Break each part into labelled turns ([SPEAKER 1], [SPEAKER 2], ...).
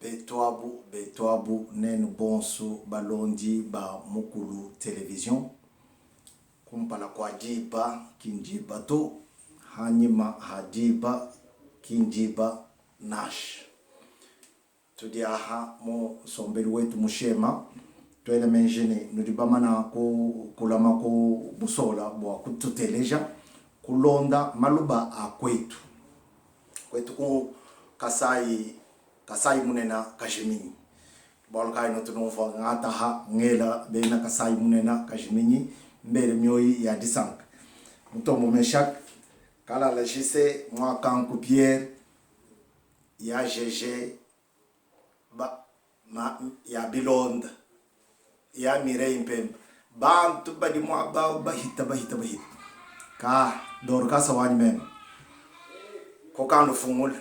[SPEAKER 1] Betwabu nenu bonso balondi ba mukulu television kumpala kwa jiba kinjiba to hanyima hadiba kinjiba nash tudiaha mo sombeli wetu mushema twele menjene nudibamana ko kulama ko busola bwa kututeleja kulonda maluba akwetu ku kasai munena kashimini bolkai no tunumfa ngata ha ngela bena kasai munena kashimini mbele myoi ya disank mutomo meshak kala la jise mwa kanku Pierre ya GG ba ma ya Bilonda ya Mirei Mpemba bantu badi mwa ba hita ka dor ka sawani mem ko kanu fungul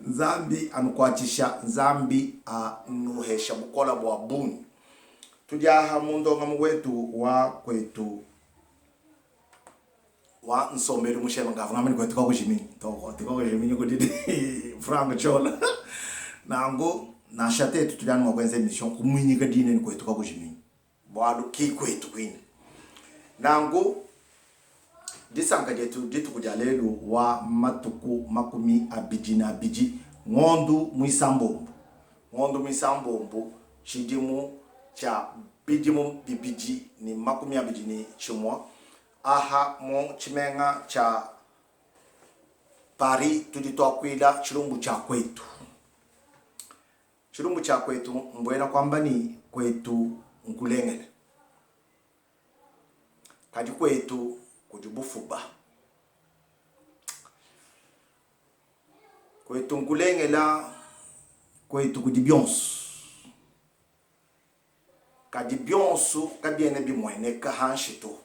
[SPEAKER 1] Zambi anukwatisha Zambi nuhesha bukola bwa buni tujaha mundo ngamu wetu wa kwetu wa nsomelu mushema ngavungamani kwetu kwa jimini tiko jimini kudidi frank chola nango na shatetu tujani mwenze mission kumwinyika dine ni kwetu kwa jimini bwadu ki kwetu kwini nango disanka ditu kujalelu wa matuku makumi abiji ngondu mwisambombo chidimu cha bidimu bibiji ni makumi abiji ni chimwa aha mo chimenga cha pari tuditoa kwila chirumbu cha kwetu mbwena kwamba ni kwetu nkulengele kadi kwetu kujibufuba kwetu nkulengela kwetu kudibyonsu kadi byonsu kabiene bimwene kahanshito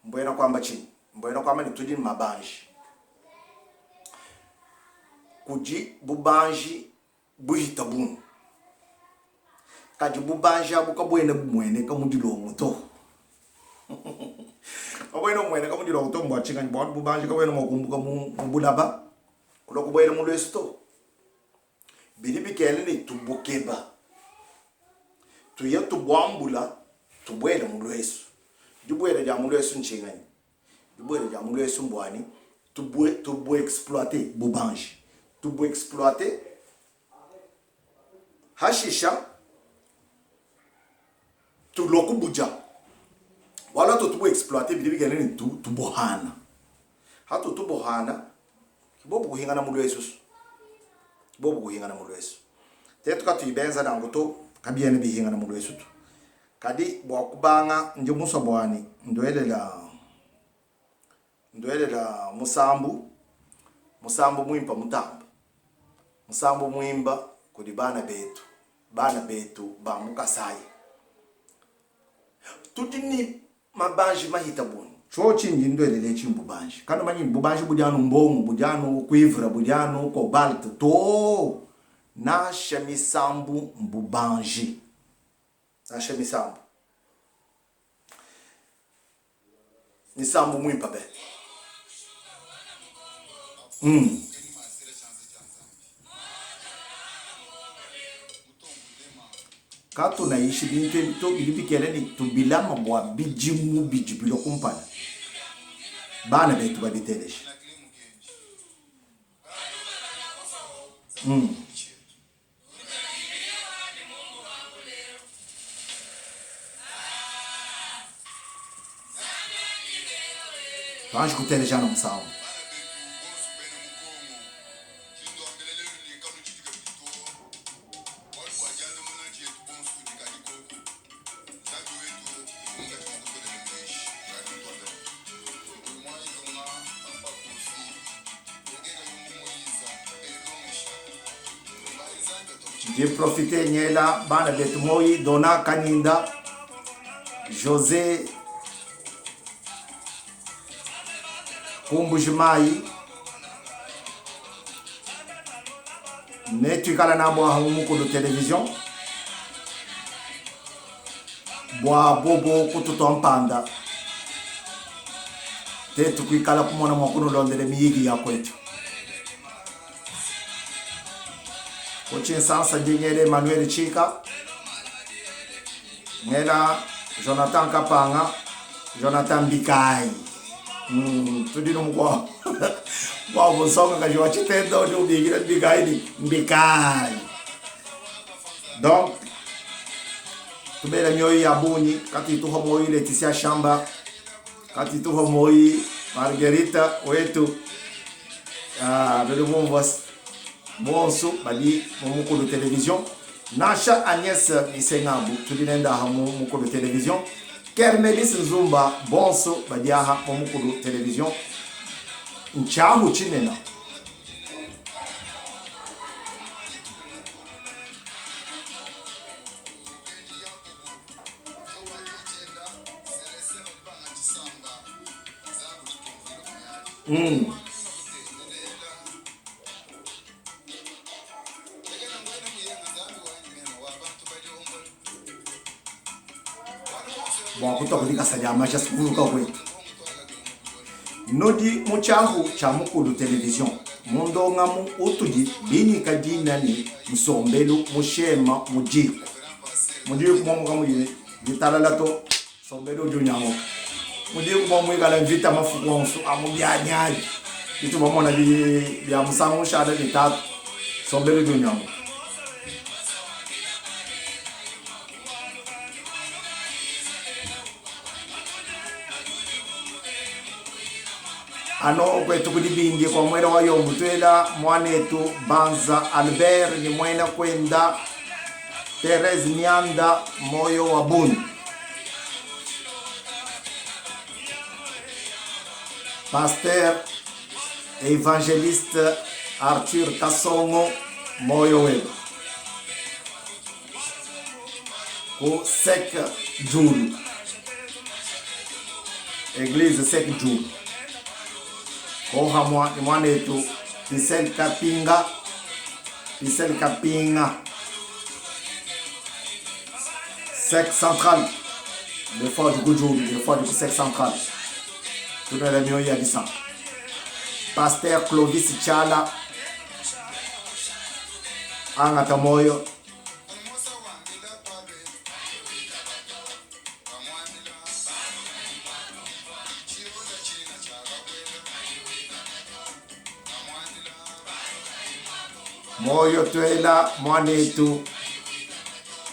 [SPEAKER 1] mbwena kwamba nitudi mabanji kuji bubanji buhita bunu kadi bubanji abukabwene bumwene kamudilo muto abwene mwene kamudilo muto mbwachinga nibwatu bubanji kabwene mwakumbuka mbulaba kulo kubwene mulwesto bilibikele ni tubukeba tuye tubwambula tubwele mulweso dubwele ja mulweso nchingani dubwele ja mulweso mbwani tubwe exploiter bubanji tubwe exploiter hashisha tuloku buja wala tubwe exploiter bilibikele ni tubohana hatu tubohana kibobu kuhingana mulweso tetu katuibenza nangoto kabiene bihingana mulweso tu kadi bwakubanga nje musobwani ndoelela musambu mwimpa mutamba musambu mwimba kudi bana betu ba mukasai tutini mabanji mahita buni chochi ndindoelele chimbu banji kana manyi bubanji budyano mbongo budyano kuivra budyano cobalt to nasha misambu mbubanji nasha misambu mwimpa be kato na ishi bintu to bilibikele ni tubilama bwa bijibilo kumpana bana betu babiteleshi Tanji kuteleja no msao je profite nyela bana betu moi Dona Kaninda José Kumbujimai netu kala na bwa humuko do television bwa bobo kututo mpanda tetu kuikala kumona mwakuno londele miyigi ya kwetu Kuchinsansa jingere Emmanuel Chika ngena Jonathan Kapanga Jonathan Bikai tudino mkwa wa bosonga kajwa chitendo ndio bigira Bikai ni Bikai donc tubela mioyo ya buni kati tuho moyi Leticia Shamba kati tuho moyi Margarita wetu bele bombos bonso bali mukulu television Nasha Agnès Isengabu tudinenda hamu mukulu television Kermelis Nzumba bonso badiaha mukulu television nchamu chinena Bon kutoka ndika sajama cha sikuruka kwetu nodi muchahu cha mukulu television mundonga mu utudi bini kadina ni msombelu mushema mujiku momu kamu gitalala to sombelu dunyamo mujiku momu igala vita mafukonsu amubyanyali itu bomona bya musangu shada litatu sombelu dunyamo ano kwetu kudibindi kwa mwena wa yombu tuela mwanetu Banza Albert ni mwena kwenda Therese Nyanda moyo wa Buni Pasteur Evangeliste Arthur Kasongo moyo wetu ku Sek Julu Église Sek Julu Oha ni mwanetu Pisel Kapinga Sec Central le fort du Goudjou, le fort du Sec Central tout dans les mioyo ya disa Pasteur Clovis Chala Angata moyo moyo tuela mwanetu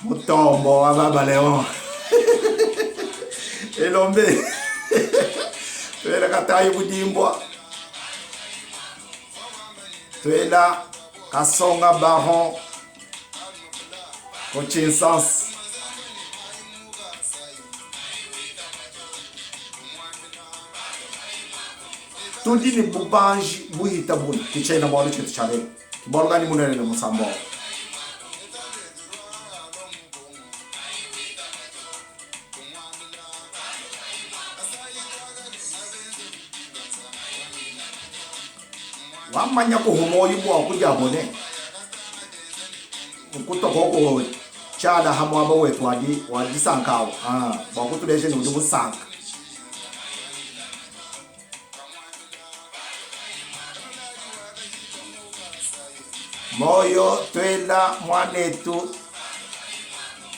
[SPEAKER 1] Mutombo wa Baba Leon Elombe tuela Katayi Budimbwa tuela Kasonga Baron Kochinsans tudi ni bubanji buhita buni kichena bolu chetu chale bolu gani munene le musambo wamanya ko homoyi bwa kujabone kutoka ko chala hamwa ba wetu wadi sankawo ba kutuleje ni udumu sanka moyo twela mwanetu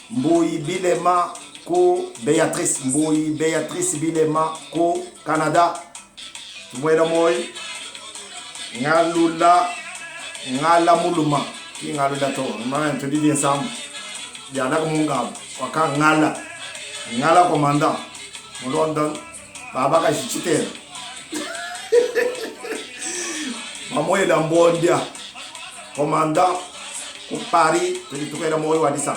[SPEAKER 1] Mbuyi Bilema ku Beatrice Mbuyi Beatrice Bilema ku Canada tumwela moyi ngalula ngala muluma ki ngalula to mama tudidi nsam yana kumunga waka ngala komanda mu London baba ka shichitera mamoyela mbondia komanda ku Paris tulitukela moyo wa disa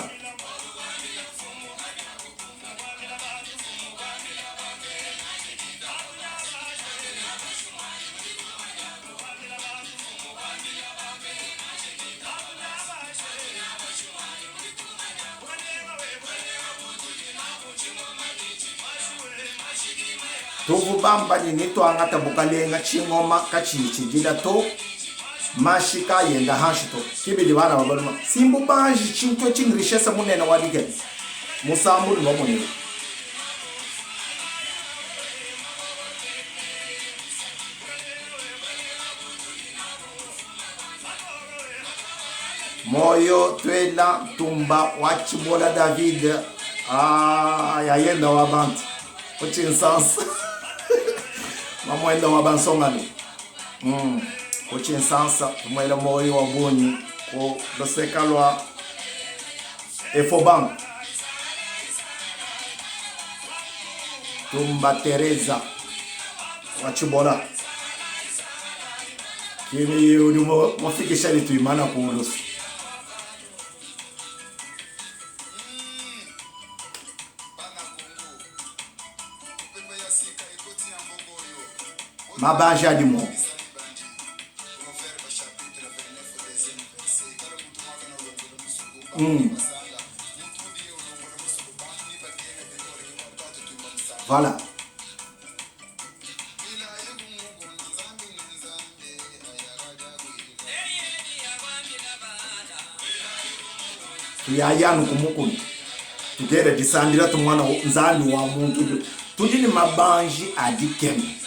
[SPEAKER 1] Tovu bamba ni nito angata bukalenga chingoma kachichi jida to mashika yenda hashito kibidi bana babaluma simbu banji chinto chingirishesa munene wadige musambu no munene moyo twela tumba wachibola David yayenda wabantu kuchinsansa mamwenda wabansongalo kuchinsansa tumwela moyo wabuni ko losekalwa Efobank tumba Teresa wachibola kimi udumo mafikisha lituimana kuulusi mabanja dimo voilà tuyayanu kumukulu tugere disandira tumwana nzandi wa muntu tudini mabanji adikemi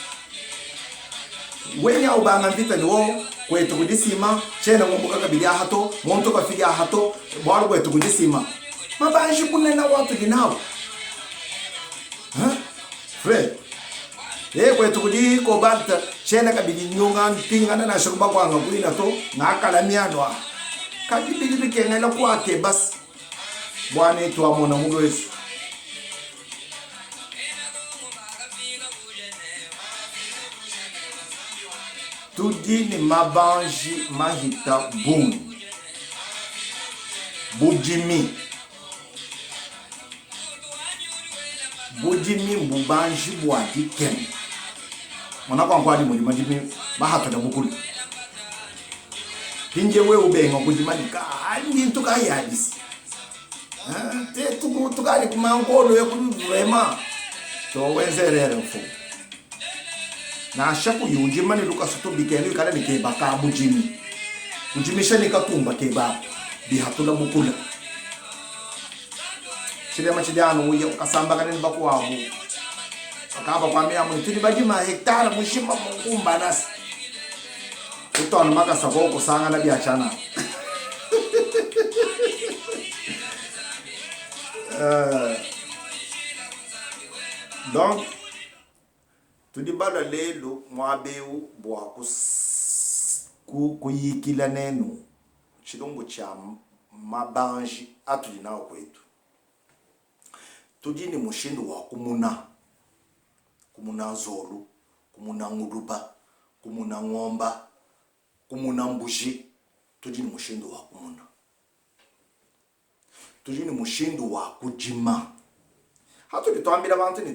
[SPEAKER 1] wenya ubanga mvita niwo kwetu kudisima chena ngombuka kabili hato monto kafili hato bwaro kwetu kudisima mabanji kunena watu dinawo Fred kwetu kudi ko balta chena kabili nyonga mpingana na shokuba kwanga kulina to ngakala miano kabili bikengela kwake basi bwana etu amona mulo Yesu tudini mabanji mahita bun bujimi mbubanji bwadi ken mona kwa kwadi muri majimi bahata da mukulu pinje we ubenga kujimanika andi ntuka yadisi te tukali kumangolo yo kurema to wenzerere mfu na shaku yunjimani luka suto bikeni kala ni baka bujimi shani katumba keba bihatula mukulu chidema chidano uye kasamba kaneni bakwabu akaba kwa mia mu tuli bajima hektara mushima mukumba nasi utona makasa ko kusanga na biachana donc tudi bala lelo mwabeu bwa kuyikila nenu chilongo cha mabanji atuli nawo kwetu tudini mushindu wa kumuna zolu kumuna nguduba kumuna ngomba kumuna mbuji tudini mushindu wa kumuna tudini mushindu wa kujima hatu litwambira abantu ni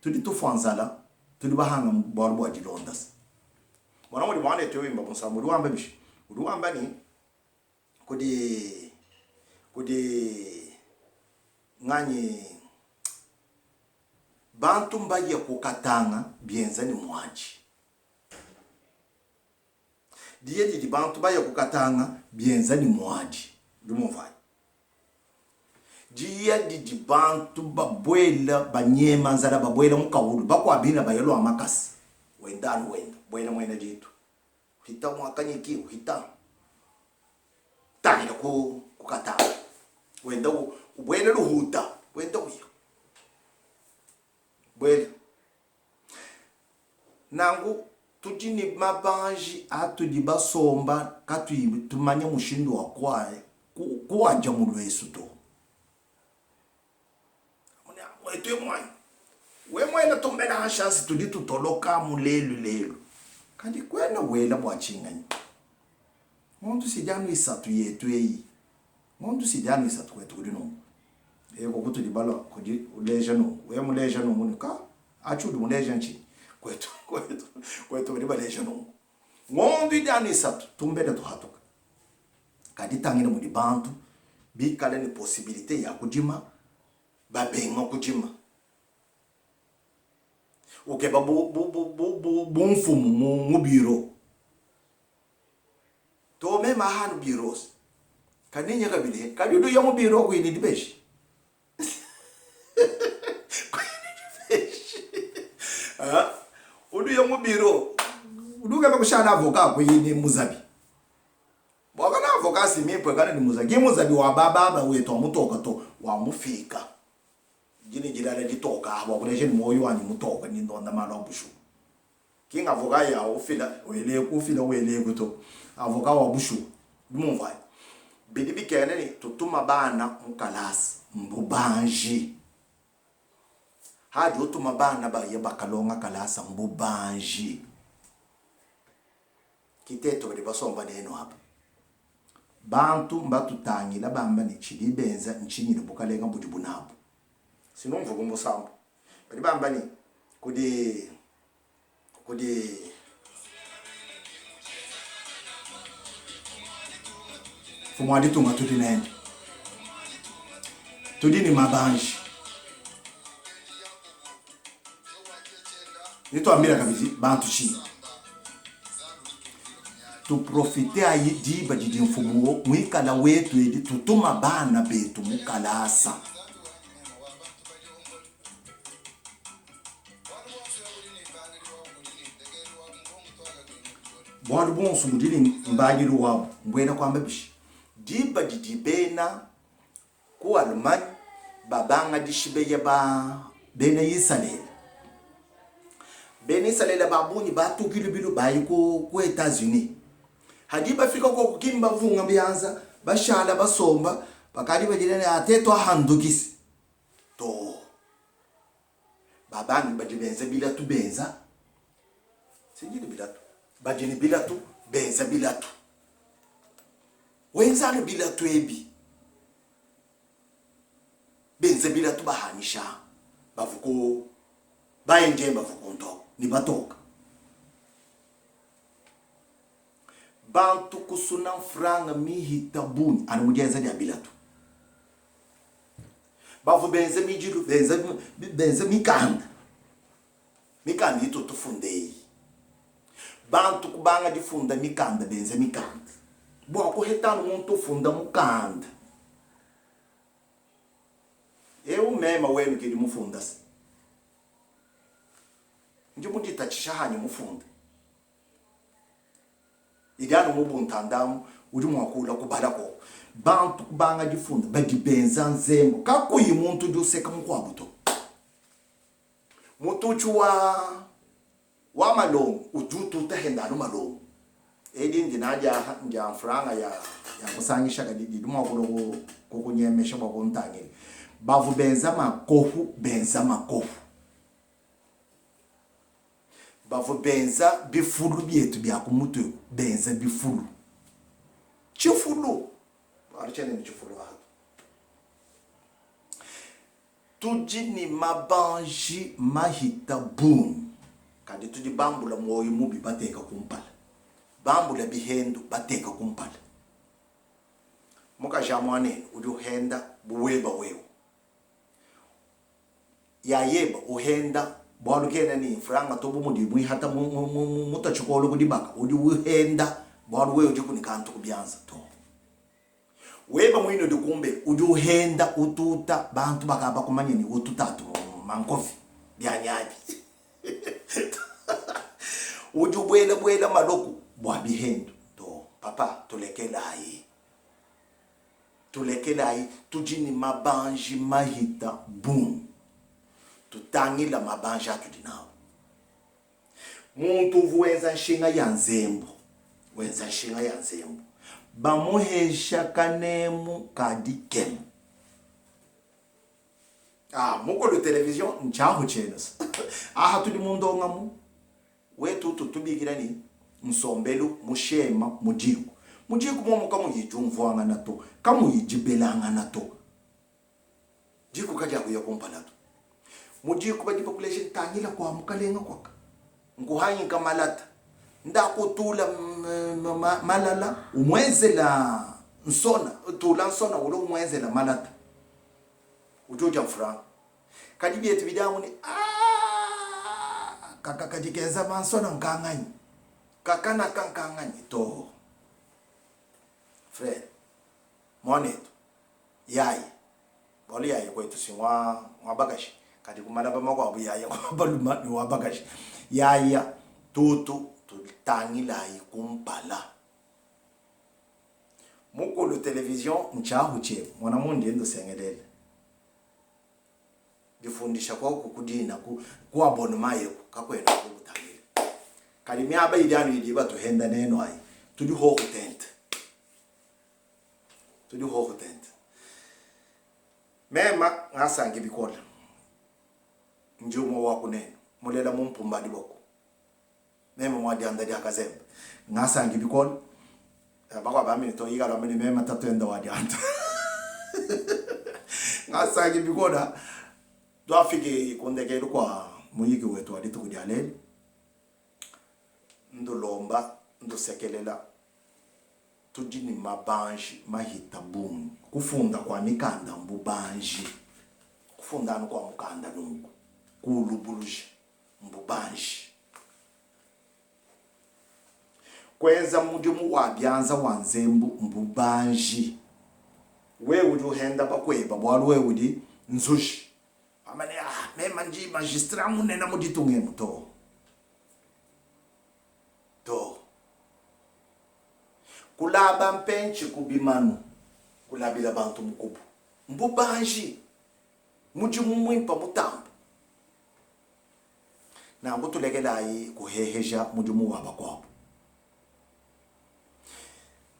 [SPEAKER 1] tudi fanzala tudi bahanga borbo adilondas mwana muri mwana eto wimba musamu ruwamba bishi ruwamba ni kudi nganye bantu mbaye kukatanga bienza ni mwaji diye di bantu baye kukatanga bienza ni mwaji lumuvai diye di bantu babwela banyema nzala babwela mukawulu bakwabina bayelo amakasi wenda bwena mwena jitu hita mwakanyiki hita takira kukatanga wenda ubwele luhuta wenda uya bwele nangu tudini mabanji atudi basomba tumanya mushindu wa kwae kuwaja mulwesu to we mwena tumbena hashasi tudi tutoloka mulelu kandi kwena wela bwachinganya muntu sijanu isatu yetu yeyi muntu sijanu isatu kwetu kudino eko kutu dibala kudi uleja no we muleja no munika achudu muleja nchi kwetu dibala leja no ngondu idani isatu tumbeda to hatoka kadi tangina mu dibantu bikala ni possibilité ya kujima babenga kujima oke bu mfumu mu biro to me mahanu biros kaninya kabile kadi do yamu biro ko ini dibeshi udu yamu biro udu kama kushana avoka ko ini muzabi bwaka na avoka si mi pwe kana ni muzagi muzabi wa baba wetu amutoka to wa mufika jini jidala jitoka abo kuleje ni moyo wani mutoka ni ndonda malo bushu kinga avoka ya ofila wele kuto avoka wa bushu mumva bidibi kene ni tutuma bana mukalasi mbubanji hadi utuma bana ba yebakalonga kalasa mbubanji kiteto bali basomba neno hapa bantu mbatutangila bamba ni chilibenza nchinyile bukalenga budibunabo sinomvuga umusambo bali bamba ni kudi fumwadi tunga tudinende tudini mabanji nito amira kabisi bantu chi tu profite ayi diba di mfumu mwikala wetu edi tutuma bana betu mukalasa bwadu bonsu mudili mbagiru wabo mbwena kwa mbishi diba di bena ku alman babanga dishibe ba bena yisalela babuni batu kilubilu bayi ku Etats-Unis hadi bafika ko kukimba vunga bianza bashala basomba bakali bajirene ateto handukisi to babani bajibenza bila tu benza sijini bila tu bajini bila tu benza bila tu wenzana bila tu ebi benza bila tu bahanisha bavuko bayenje bavuko ndo ni batoka bantu kusuna franga mihita buni anamujenza ni abilatu bavu benze mijilu benze mikanda ito tufundei bantu kubanga difunda mikanda benze mikanda bwa ko hetano muntu funda mukanda eu mema wenu kidi mufunda si nje mudita chishahanye mufunda idano mubuntandamu uri mwakula kubala ko bantu kubanga difunda bagibenza nzembo kako yimuntu duseka mukwabuto mutuchu wa malongo ujutu tahendano malongo edi ndinaja nja franga ya kusangisha kadidi mwakula ko kunyemesha kwa kontangeni bavu benza makofu bavu benza bifulu byetu bya kumutu benza bifulu chifulu archane ni chifulu ha tujini mabanji mahita boom kandi tuji bambula moyo mubi bateka kumpala bambula bihendo bateka kumpala muka jamwane uduhenda buweba wewe ya yeba uhenda bwalu kena ni franga tobu mudi hata mutachukolo kudibaka udi uhenda bwalu wewe jikuni kantu kubyanza to weba mwino dukumbe udi uhenda ututa bantu bakaba kumanyeni ututatu mankofi byanyabi udi bwela maloku bwa bihendo to papa tulekela tujini mabanji mahita boom tutangila mabanja tudinao muntu vuenza nshinga ya nzembo bamuhesha kanemu kadikemu muko lo television nchaho chenas aha tudi mundonga mu wetu tubigira ni msombelu mushema mujiku momo kamu yijumvwanga nato kamu yijibelanga nato jiku kaja kuya kompanato mujiku badi population tangila kwa mukalenga kwaka nguhanyi kamalata ndakutula malala umwezela nsona tula nsona ulo umwezela malata ujoja mfranga kadibi yetu bidamu ni kaka kajikeza mansona nkanganyi kakana kankanganyi to frère moneto yai boli yai kwetu sinwa bagashi kadi kumala bamakwa buyaya kwabaluma ni wabagashi yaya tutu tutangila ikumpala mukulu television mchahu che mwana mundi endo sengelele gifundisha kwa kukudina ku abonnement yeko kakwena kubutangire kali myaba ilyano iliba tuhenda neno ai tuli ho tent mema ngasange bikola njumo wako neno mulela mumpumbadi boko mema mwadi andali akazembe ngasange bikola bakwa bami to yigalo mini mema tatu enda wadi anda ngasange bikola dwafike kondekelo kwa muyiki wetu wadi tukujalele ndulomba ndusekelela tujini mabanji mahita bumu kufunda kwa mikanda mbubanji kufunda kwa mukanda nungu kulubuluji mbubanji kwenza mudimu wabyanza wanzembu mbubanji wewe uhenda bakweba bwalu wewe udi nzushi amane mema nji magistrat munena muditunge muto to kulaba mpenchi kubimanu kulabila bantu mukubu mbubanji muji mumwimpa mutambo na mbutulekela yi kuheheja muji muwaba kwabo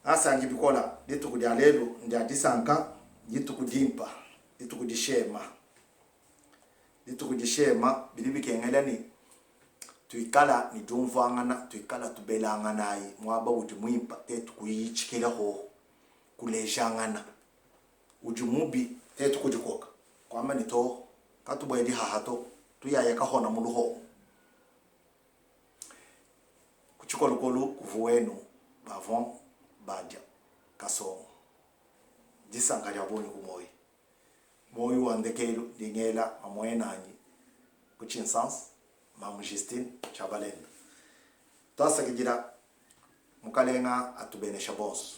[SPEAKER 1] asa ngibikola litu kudyalelo ndiadisanka litu kudimpa litu kudishema bilibikengelani tuikala ni jumvangana tuikala tubelangana yi mwaba uji mwimpa tetu kuyichikela ho kulejangana uji mubi tetu kujikoka kwamba ni to katubwedi hahato tuyaya kahona muluho kuchikolokolu kuvuwenu bavon badia kaso disanga yaboni kumoyi moyi wandekelo dingela amwenanyi kuchinsans Mamu Justine Chabalenda. Tosa kigira mukalenga atubenesha boss.